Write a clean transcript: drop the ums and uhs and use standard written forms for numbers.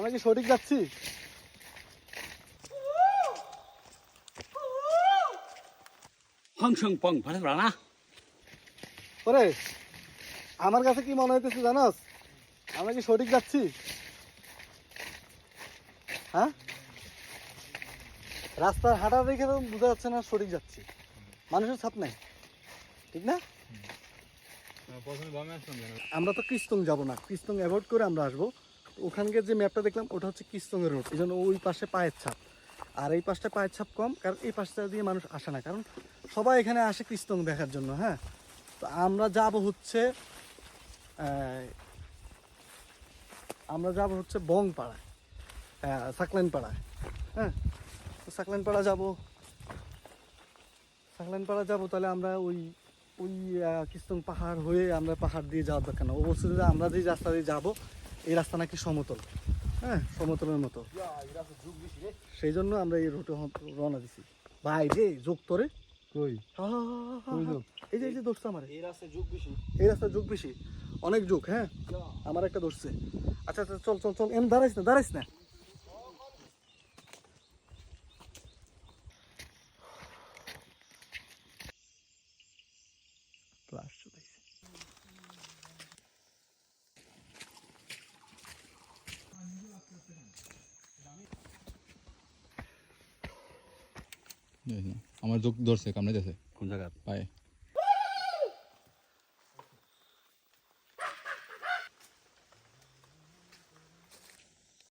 আমরা কি সঠিক যাচ্ছি? হংসং পং ভালো না ওরে আমার কাছে কি মনে হইতেছে জানোস, আমরা কি সঠিক যাচ্ছি? হ্যাঁ, রাস্তার হাঁটা দেখে তো বোঝা যাচ্ছে না সঠিক যাচ্ছি। মানুষের ছাপ নাই, ঠিক না? আমরা তো কিস্তং যাব না, কিস্তং অ্যাভয়েড করে আমরা আসবো। ওখানকার যে ম্যাপটা দেখলাম ওটা হচ্ছে কিস্তংয়ের রোড, এই জন্য ওই পাশে পায়ের ছাপ, আর এই পাশটা পায়ের ছাপ কম, কারণ এই পাশটা দিয়ে মানুষ আসে না, কারণ সবাই এখানে আসে কিস্তং দেখার জন্য। হ্যাঁ, তো আমরা যাব হচ্ছে বংপাড়ায়, সাকলাইন পাড়ায়। হ্যাঁ, তো সাকলাইন পাড়া যাব, তাহলে আমরা ওই ওই কিস্তং পাহাড় হয়ে আমরা পাহাড় দিয়ে যাওয়ার দরকার না। ও বলছে যে আমরা যে রাস্তা দিয়ে যাবো এই রাস্তা নাকি সমতল, হ্যাঁ সমতলের মতো, সেই জন্য আমরা এই রুটে রওনা দিছি। ভাই রে যোগ তোরে কই এই যে দোষটা আমার, এই রাস্তায় যুগ বেশি। এই রাস্তায় যোগ বেশি, অনেক যোগ। হ্যাঁ, আমার একটা ধরছে। আচ্ছা আচ্ছা, চল চল চল, এম দাঁড়াইস না। আমার যোগ ধরছে, কামড়ে দিয়েছে কোন জায়গা পায়ে।